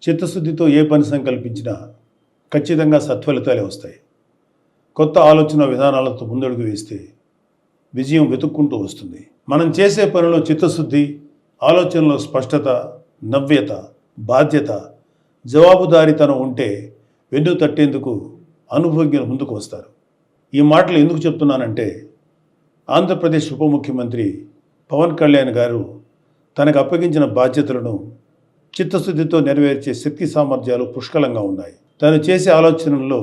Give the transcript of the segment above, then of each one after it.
చిత్తశుద్ధితో ఏ పని సంకల్పించినా ఖచ్చితంగా సత్ఫలితాలే వస్తాయి. కొత్త ఆలోచన విధానాలతో ముందడుగు వేస్తే విజయం వెతుక్కుంటూ వస్తుంది. మనం చేసే పనిలో చిత్తశుద్ధి, ఆలోచనలో స్పష్టత, నవ్యత, బాధ్యత, జవాబుదారీతనం ఉంటే వెన్ను తట్టేందుకు అనుభవజ్ఞులు ముందుకు వస్తారు. ఈ మాటలు ఎందుకు చెప్తున్నానంటే, ఆంధ్రప్రదేశ్ ఉప ముఖ్యమంత్రి పవన్ కళ్యాణ్ గారు తనకు అప్పగించిన బాధ్యతలను చిత్తశుద్ధితో నెరవేర్చే శక్తి సామర్థ్యాలు పుష్కలంగా ఉన్నాయి. తను చేసే ఆలోచనల్లో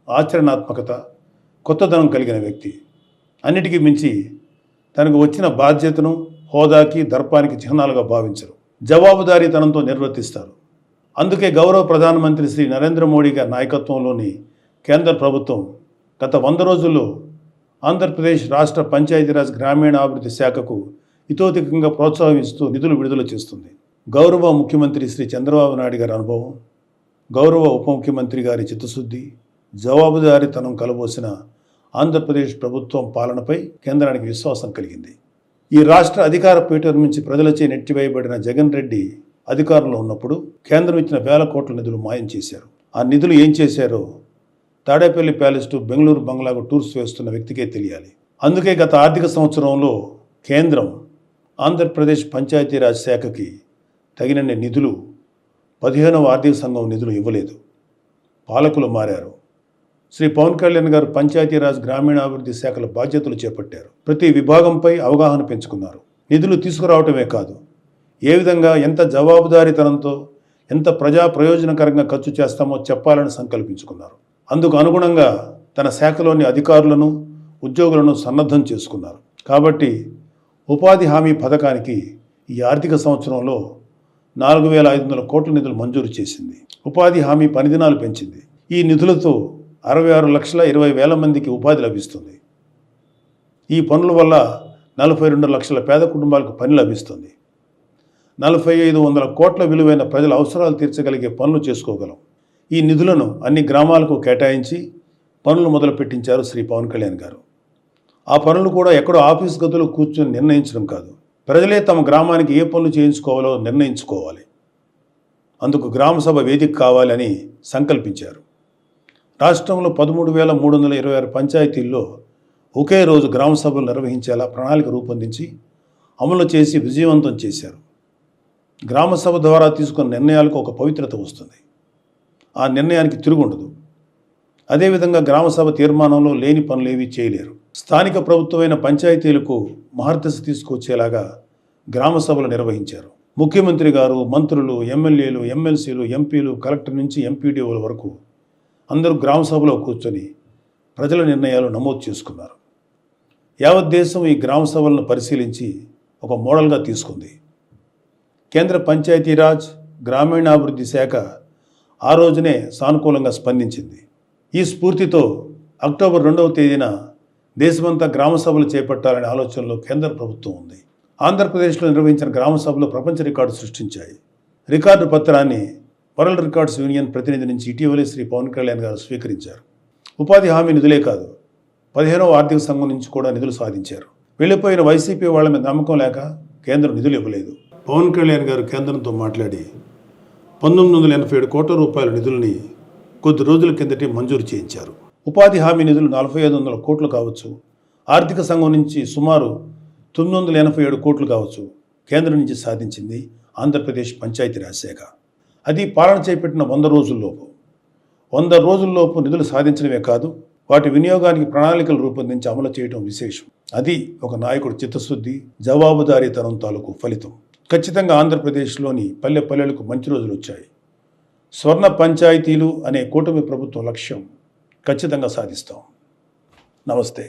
ఆచరణాత్మకత, కొత్తదనం కలిగిన వ్యక్తి. అన్నిటికీ మించి తనకు వచ్చిన బాధ్యతను హోదాకి, దర్పానికి చిహ్నాలుగా భావించరు. జవాబుదారీతనంతో నిర్వర్తిస్తారు. అందుకే గౌరవ ప్రధానమంత్రి శ్రీ నరేంద్ర మోడీ గారి నాయకత్వంలోని కేంద్ర ప్రభుత్వం గత 100 రోజుల్లో ఆంధ్రప్రదేశ్ రాష్ట్ర పంచాయతీరాజ్ గ్రామీణాభివృద్ధి శాఖకు ఇతోధికంగా ప్రోత్సాహిస్తూ నిధులు విడుదల చేస్తుంది. గౌరవ ముఖ్యమంత్రి శ్రీ చంద్రబాబు నాయుడు గారి అనుభవం, గౌరవ ఉప ముఖ్యమంత్రి గారి చిత్తశుద్ధి, జవాబుదారీతనం కలబోసిన ఆంధ్రప్రదేశ్ ప్రభుత్వం పాలనపై కేంద్రానికి విశ్వాసం కలిగింది. ఈ రాష్ట్ర అధికార పీఠం నుంచి ప్రజలచే నెట్టివేయబడిన జగన్ రెడ్డి అధికారంలో ఉన్నప్పుడు కేంద్రం ఇచ్చిన వేల కోట్ల నిధులు మాయం చేశారు. ఆ నిధులు ఏం చేశారో తాడేపల్లి ప్యాలెస్ టు బెంగళూరు బంగ్లాకు టూర్స్ వేస్తున్న వ్యక్తికే తెలియాలి. అందుకే గత ఆర్థిక సంవత్సరంలో కేంద్రం ఆంధ్రప్రదేశ్ పంచాయతీరాజ్ శాఖకి తగినన్ని నిధులు 15వ ఆర్థిక సంఘం నిధులు ఇవ్వలేదు. పాలకులు మారారు. శ్రీ పవన్ కళ్యాణ్ గారు పంచాయతీరాజ్ గ్రామీణాభివృద్ధి శాఖల బాధ్యతలు చేపట్టారు. ప్రతి విభాగంపై అవగాహన పెంచుకున్నారు. నిధులు తీసుకురావటమే కాదు, ఏ విధంగా ఎంత జవాబుదారీతనంతో ఎంత ప్రజా ప్రయోజనకరంగా ఖర్చు చేస్తామో చెప్పాలని సంకల్పించుకున్నారు. అందుకు అనుగుణంగా తన శాఖలోని అధికారులను, ఉద్యోగులను సన్నద్ధం చేసుకున్నారు. కాబట్టి ఉపాధి హామీ పథకానికి ఈ ఆర్థిక సంవత్సరంలో 4,500 కోట్ల నిధులు మంజూరు చేసింది. ఉపాధి హామీ పని దినాలు పెంచింది. ఈ నిధులతో 66,20,000 మందికి ఉపాధి లభిస్తుంది. ఈ పనుల వల్ల 42 లక్షల పేద కుటుంబాలకు పని లభిస్తుంది. 4,500 కోట్ల విలువైన ప్రజల అవసరాలు తీర్చగలిగే పనులు చేసుకోగలం. ఈ నిధులను అన్ని గ్రామాలకు కేటాయించి పనులు మొదలుపెట్టించారు శ్రీ పవన్ కళ్యాణ్ గారు. ఆ పనులు కూడా ఎక్కడో ఆఫీస్ గదులు కూర్చొని నిర్ణయించడం కాదు, ప్రజలే తమ గ్రామానికి ఏ పనులు చేయించుకోవాలో నిర్ణయించుకోవాలి. అందుకు గ్రామసభ వేదిక కావాలని సంకల్పించారు. రాష్ట్రంలో 13,326 పంచాయతీల్లో ఒకే రోజు గ్రామసభలు నిర్వహించేలా ప్రణాళిక రూపొందించి అమలు చేసి విజయవంతం చేశారు. గ్రామసభ ద్వారా తీసుకున్న నిర్ణయాలకు ఒక పవిత్రత వస్తుంది. ఆ నిర్ణయానికి తిరుగుండదు. అదేవిధంగా గ్రామసభ తీర్మానంలో లేని పనులు ఏవీ చేయలేరు. స్థానిక ప్రభుత్వమైన పంచాయతీలకు మహర్దశ తీసుకొచ్చేలాగా గ్రామసభలు నిర్వహించారు. ముఖ్యమంత్రి గారు, మంత్రులు, ఎమ్మెల్యేలు, ఎమ్మెల్సీలు, ఎంపీలు, కలెక్టర్ నుంచి ఎంపీడీఓల వరకు అందరూ గ్రామసభలో కూర్చొని ప్రజల నిర్ణయాలు నమోదు చేసుకున్నారు. యావత్ దేశం ఈ గ్రామసభలను పరిశీలించి ఒక మోడల్గా తీసుకుంది. కేంద్ర పంచాయతీరాజ్ గ్రామీణాభివృద్ధి శాఖ ఆ రోజునే సానుకూలంగా స్పందించింది. ఈ స్ఫూర్తితో అక్టోబర్ 2వ తేదీన దేశమంతా గ్రామసభలు చేపట్టాలనే ఆలోచనలో కేంద్ర ప్రభుత్వం ఉంది. ఆంధ్రప్రదేశ్లో నిర్వహించిన గ్రామసభలు ప్రపంచ రికార్డు సృష్టించాయి. రికార్డు పత్రాన్ని వరల్డ్ రికార్డ్స్ యూనియన్ ప్రతినిధి నుంచి ఇటీవలే శ్రీ పవన్ కళ్యాణ్ గారు స్వీకరించారు. ఉపాధి హామీ నిధులే కాదు, 15వ ఆర్థిక సంఘం నుంచి కూడా నిధులు సాధించారు. వెళ్ళిపోయిన వైసీపీ వాళ్ళ మీద నమ్మకం లేక కేంద్రం నిధులు ఇవ్వలేదు. పవన్ కళ్యాణ్ గారు కేంద్రంతో మాట్లాడి 1987 కోట్ల రూపాయల నిధుల్ని కొద్ది రోజుల కిందటే మంజూరు చేయించారు. ఉపాధి హామీ నిధులు 4,500 కోట్లు కావచ్చు, ఆర్థిక సంఘం నుంచి సుమారు 987 కోట్లు కావచ్చు, కేంద్రం నుంచి సాధించింది ఆంధ్రప్రదేశ్ పంచాయతీరాజ్ శాఖ. అది పాలన చేపట్టిన 100 రోజుల్లోపు. 100 రోజుల్లోపు నిధులు సాధించడమే కాదు, వాటి వినియోగానికి ప్రణాళికలు రూపొందించి అమలు చేయడం విశేషం. అది ఒక నాయకుడు చిత్తశుద్ధి, జవాబుదారీతనం తాలూకు ఫలితం. ఖచ్చితంగా ఆంధ్రప్రదేశ్లోని పల్లె పల్లెలకు మంచి రోజులు వచ్చాయి. స్వర్ణ పంచాయతీలు అనే కూటమి ప్రభుత్వం లక్ష్యం ఖచ్చితంగా సాధిస్తాం. నమస్తే.